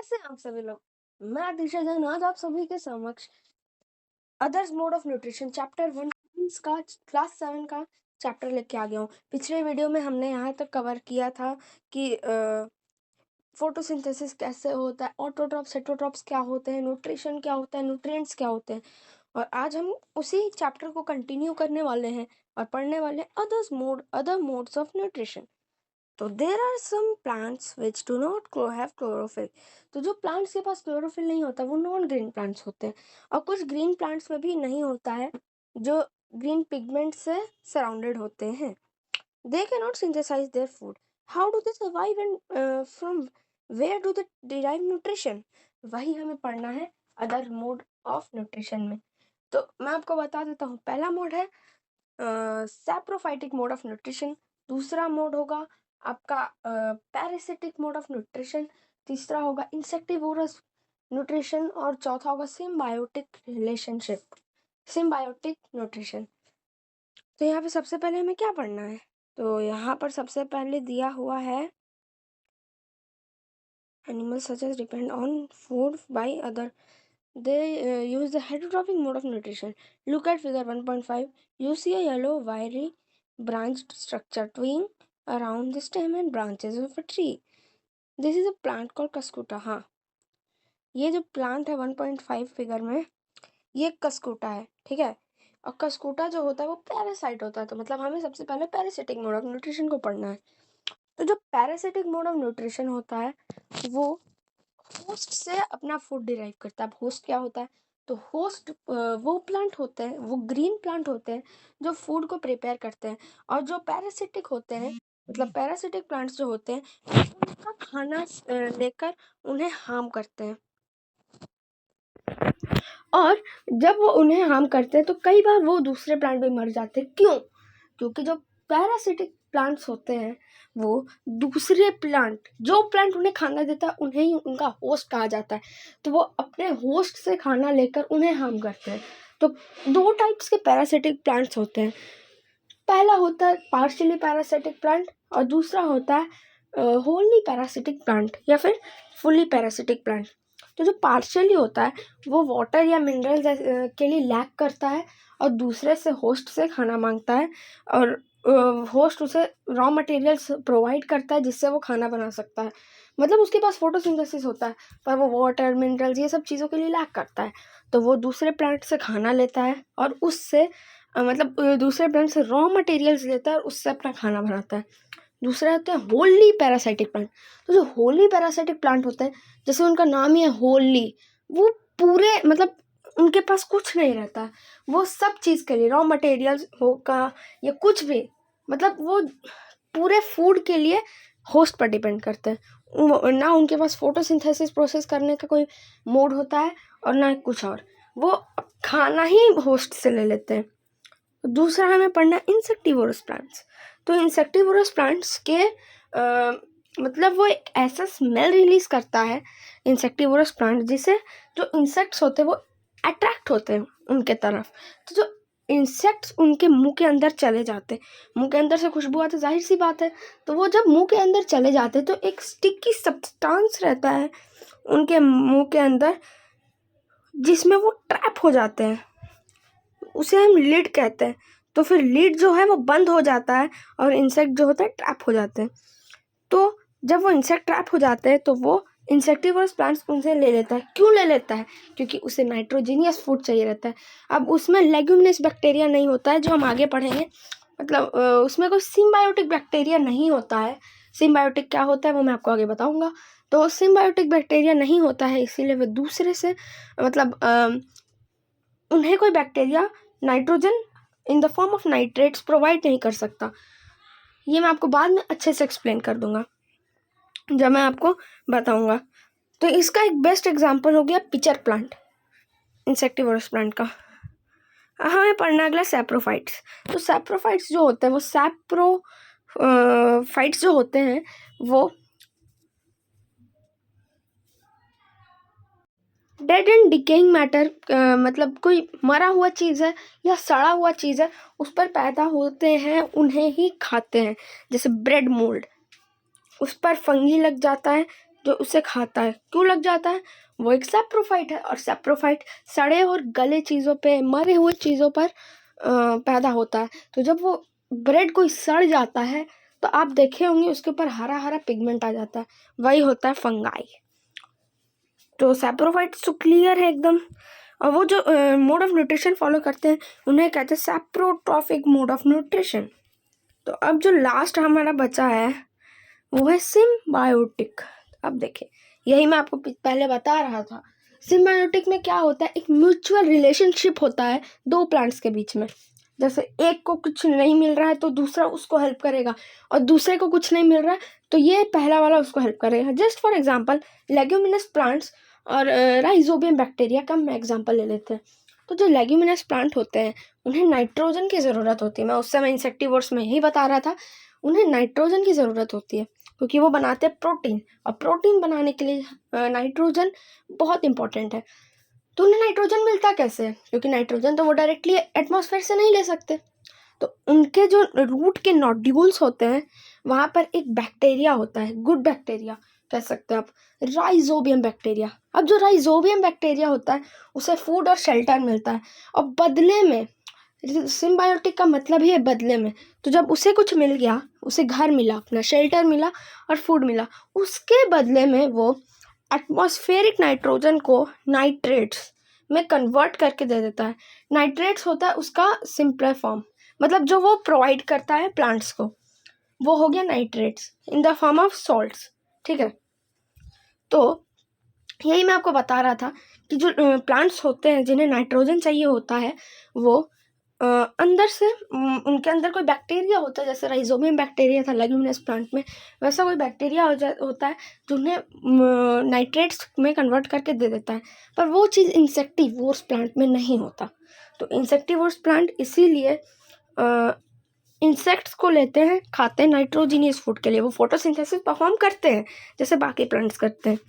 कैसे हैं आप सभी लोग। मैं दिशा जैन आज आप सभी के समक्ष others mode of nutrition chapter 1 का क्लास 7 का चैप्टर लेके आ गया हूँ। पिछले वीडियो में हमने यहाँ तक कवर किया था कि फोटोसिंथेसिस कैसे होता है, ऑटोट्रॉप्स हेटरोट्रॉप्स क्या होते हैं, न्यूट्रिशन क्या होता है, न्यूट्रिएंट्स क्या होते हैं। और आज हम उसी चैप्टर को कंटिन्यू करने वाले हैं और पढ़ने वाले अदर मोड्स ऑफ न्यूट्रिशन। तो there are some plants which do not have chlorophyll. तो जो प्लांट्स के पास क्लोरोफिल नहीं होता वो नॉन ग्रीन प्लांट्स होते हैं, और कुछ ग्रीन प्लांट्स में भी नहीं होता है जो ग्रीन पिगमेंट से सराउंडेड होते हैं। They can not synthesise their food. How do they survive and from where do they derive nutrition. वही हमें पढ़ना है अदर मोड ऑफ न्यूट्रिशन में। तो मैं आपको बता देता हूँ, पहला मोड है सैप्रोफाइटिक मोड ऑफ न्यूट्रिशन, दूसरा मोड होगा आपका पैरासिटिक मोड ऑफ न्यूट्रिशन, तीसरा होगा इंसेक्टिवोरस न्यूट्रिशन, और चौथा होगा सिम्बायोटिक न्यूट्रिशन। तो यहाँ पे सबसे पहले हमें क्या पढ़ना है, तो यहाँ पर सबसे पहले दिया हुआ है animals such as depend on food by other, they use the heterotrophic mode of nutrition. Look at figure 1.5. You see a yellow wiry branched structure twine around the stem and branches of a tree. This is a plant called कसकुटा। हाँ, ये जो plant है 1.5 figure में, ये कसकुटा है, ठीक है। और कसकुटा जो होता है वो पैरासाइट होता है, तो मतलब हमें सबसे पहले पैरासिटिक मोड ऑफ न्यूट्रिशन को पढ़ना है। तो जो पैरासिटिक मोड ऑफ न्यूट्रिशन होता है वो होस्ट से अपना फूड डिराइव करता है। अब होस्ट क्या होता है, तो होस्ट वो प्लांट होते हैं, वो ग्रीन प्लांट होते हैं जो फूड को प्रिपेयर करते हैं, और जो पैरासिटिक होते हैं, मतलब पैरासिटिक प्लांट्स जो होते हैं उनका खाना लेकर उन्हें हार्म करते हैं। और जब वो उन्हें हार्म करते हैं तो कई बार वो दूसरे प्लांट भी मर जाते हैं। क्यों? क्योंकि जो पैरासिटिक प्लांट्स होते हैं वो दूसरे प्लांट, जो प्लांट उन्हें खाना देता है उन्हें ही उनका होस्ट कहा जाता है, तो वो अपने होस्ट से खाना लेकर उन्हें हार्म करते हैं। तो दो टाइप्स के पैरासिटिक प्लांट्स होते हैं, पहला होता है पार्शियली पैरासिटिक प्लांट और दूसरा होता है होली पैरासिटिक प्लांट या फिर फुली पैरासिटिक प्लांट। तो जो पार्शियली होता है वो वाटर या मिनरल्स के लिए लैक करता है और दूसरे से होस्ट से खाना मांगता है, और होस्ट उसे रॉ मटेरियल्स प्रोवाइड करता है जिससे वो खाना बना सकता है। मतलब उसके पास फोटोसिंथेसिस होता है पर वो वाटर मिनरल्स ये सब चीज़ों के लिए लैक करता है, तो वो दूसरे प्लांट से खाना लेता है और उससे मतलब दूसरे प्लांट से रॉ मटेरियल्स लेता है और उससे अपना खाना बनाता है। दूसरा होता है होली पैरासाइटिक प्लांट। तो जो होली पैरासाइटिक प्लांट होते हैं, जैसे उनका नाम ही है होली, वो पूरे मतलब उनके पास कुछ नहीं रहता है, वो सब चीज़ के लिए रॉ मटेरियल्स होगा या कुछ भी, मतलब वो पूरे फूड के लिए होस्ट पर डिपेंड करते हैं। ना उनके पास फोटोसिंथेसिस प्रोसेस करने का कोई मोड होता है और ना कुछ और, वो खाना ही होस्ट से ले लेते हैं। दूसरा हमें पढ़ना इंसेक्टिवोरस प्लांट्स। तो इंसेक्टिवोरस प्लांट्स के मतलब वो एक ऐसा स्मेल रिलीज करता है इंसेक्टिवोरस प्लांट जिससे जो इंसेक्ट्स होते हैं वो अट्रैक्ट होते हैं उनके तरफ। तो जो इंसेक्ट्स उनके मुंह के अंदर चले जाते, मुंह के अंदर से खुशबू आती, जाहिर सी बात है, तो वो जब मुंह के अंदर चले जाते तो एक स्टिकी सब्सटेंस रहता है उनके मुंह के अंदर जिसमें वो ट्रैप हो जाते हैं, उसे हम लिड कहते हैं। तो फिर लिड जो है वो बंद हो जाता है और इंसेक्ट जो होता है ट्रैप हो जाते हैं। तो जब वो इंसेक्ट ट्रैप हो जाते हैं तो वो इंसेक्टिवोरस प्लांट्स उनसे ले लेता है। क्यों ले लेता है? क्योंकि उसे नाइट्रोजीनियस फूड चाहिए रहता है। अब उसमें लेग्यूमिनस बैक्टीरिया नहीं होता है जो हम आगे पढ़ेंगे, मतलब उसमें कोई सिम्बायोटिक बैक्टीरिया नहीं होता है। सिम्बायोटिक क्या होता है वो मैं आपको आगे बताऊंगा। तो सिम्बायोटिक बैक्टीरिया नहीं होता है, इसीलिए वे दूसरे से मतलब उन्हें कोई bacteria nitrogen in the form of nitrates provide नहीं कर सकता। ये मैं आपको बाद में अच्छे से एक्सप्लेन कर दूंगा जब मैं आपको बताऊंगा। तो इसका एक बेस्ट एग्जांपल हो गया पिचर प्लांट, इंसेक्टिवोरस प्लांट का। हमें पढ़ना अगला सैप्रोफाइट्स। तो सैप्रोफाइट्स जो होते हैं वो फाइट्स जो होते हैं वो डेड एंड डिकेइंग मैटर, मतलब कोई मरा हुआ चीज़ है या सड़ा हुआ चीज़ है उस पर पैदा होते हैं, उन्हें ही खाते हैं। जैसे ब्रेड मोल्ड, उस पर फंगी लग जाता है जो उसे खाता है क्यों लग जाता है? वो एक सैप्रोफाइट है, और सैप्रोफाइट सड़े और गले चीज़ों पे, मरे हुए चीज़ों पर पैदा होता है। तो जब वो ब्रेड कोई सड़ जाता है तो आप देखे होंगे उसके ऊपर हरा हरा पिगमेंट आ जाता है, वही होता है फंगाई। तो सैप्रोफाइट तो क्लियर है एकदम। और वो जो मोड ऑफ न्यूट्रिशन फॉलो करते हैं उन्हें कहते हैं सैप्रोट्रॉफिक मोड ऑफ न्यूट्रिशन। तो अब जो लास्ट हमारा बचा है वो है सिम्बायोटिक। अब देखिए, यही मैं आपको पहले बता रहा था। सिम्बायोटिक में क्या होता है? एक म्यूचुअल रिलेशनशिप होता है दो प्लांट्स के बीच में। जैसे एक को कुछ नहीं मिल रहा है तो दूसरा उसको हेल्प करेगा, और दूसरे को कुछ नहीं मिल रहा है तो ये पहला वाला उसको हेल्प करेगा। Just for example leguminous plants और राइजोबियम बैक्टीरिया का हम एग्जांपल ले लेते हैं। तो जो लेग्यूमिनस प्लांट होते हैं उन्हें नाइट्रोजन की ज़रूरत होती है। मैं उस समय इंसेक्टिवोर्स में यही बता रहा था, उन्हें नाइट्रोजन की ज़रूरत होती है क्योंकि वो बनाते हैं प्रोटीन, और प्रोटीन बनाने के लिए नाइट्रोजन बहुत इंपॉर्टेंट है। तो उन्हें नाइट्रोजन मिलता कैसे? क्योंकि नाइट्रोजन तो वो डायरेक्टली एटमॉस्फेयर से नहीं ले सकते। तो उनके जो रूट के नोड्यूल्स होते हैं वहाँ पर एक बैक्टीरिया होता है, गुड बैक्टीरिया कह सकते हैं आप, राइजोबियम बैक्टीरिया। अब जो राइजोबियम बैक्टीरिया होता है उसे फूड और शेल्टर मिलता है, और बदले में, सिम्बायोटिक का मतलब ही है बदले में। तो जब उसे कुछ मिल गया, उसे घर मिला, अपना शेल्टर मिला और फूड मिला, उसके बदले में वो एटमॉस्फेरिक नाइट्रोजन को नाइट्रेट्स में कन्वर्ट करके दे देता है। नाइट्रेट्स होता है उसका सिंपलर फॉर्म, मतलब जो वो प्रोवाइड करता है प्लांट्स को, वो हो गया nitrates in the form of salts. ठीक है, तो यही मैं आपको बता रहा था कि जो प्लांट्स होते हैं जिन्हें नाइट्रोजन चाहिए होता है, वो अंदर से उनके अंदर कोई बैक्टीरिया होता है, जैसे राइजोबियम बैक्टीरिया था लेग्यूमिनस प्लांट में, वैसा कोई बैक्टीरिया होता है जो उन्हें नाइट्रेट्स में कन्वर्ट करके दे देता है। पर वो चीज़ इंसेक्टिवोर्स प्लांट में नहीं होता। तो इंसेक्टिवोर्स प्लांट इसीलिए इंसेक्ट्स को लेते हैं, खाते हैं नाइट्रोजीनियस फूड के लिए। वो फोटोसिंथेसिस परफॉर्म करते हैं जैसे बाकी प्लांट्स करते हैं।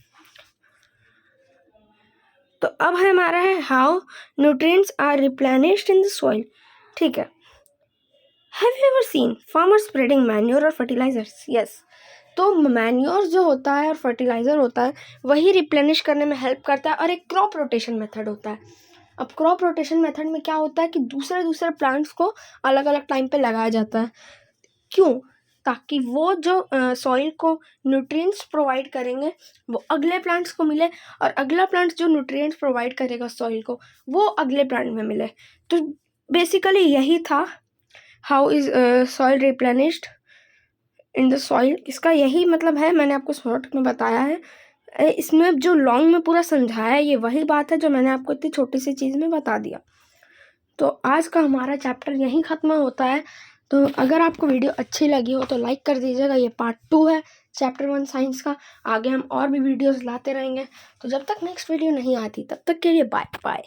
तो अब हमारा है how nutrients are replenished in the soil. ठीक है, have you ever seen farmer spreading manure और फर्टिलाइजर्स? यस। तो मैन्योर जो होता है और फर्टिलाइज़र होता है वही रिप्लेनिश करने में हेल्प करता है, और एक क्रॉप रोटेशन मेथड होता है। अब क्रॉप रोटेशन मेथड में क्या होता है कि दूसरे प्लांट्स को अलग अलग टाइम पे लगाया जाता है। क्यों? ताकि वो जो सॉइल को न्यूट्रिएंट्स प्रोवाइड करेंगे वो अगले प्लांट्स को मिले, और अगला प्लांट जो न्यूट्रिएंट्स प्रोवाइड करेगा सॉइल को वो अगले प्लांट में मिले। तो बेसिकली यही था how is soil replenished in the soil. इसका यही मतलब है, मैंने आपको शॉर्ट में बताया है। इसमें जो लॉन्ग में पूरा समझाया है ये वही बात है जो मैंने आपको इतनी छोटी सी चीज़ में बता दिया। तो आज का हमारा चैप्टर यहीं ख़त्म होता है। तो अगर आपको वीडियो अच्छी लगी हो तो लाइक कर दीजिएगा। ये पार्ट 2 है चैप्टर 1 साइंस का। आगे हम और भी वीडियोस लाते रहेंगे। तो जब तक नेक्स्ट वीडियो नहीं आती तब तक के लिए बाय बाय।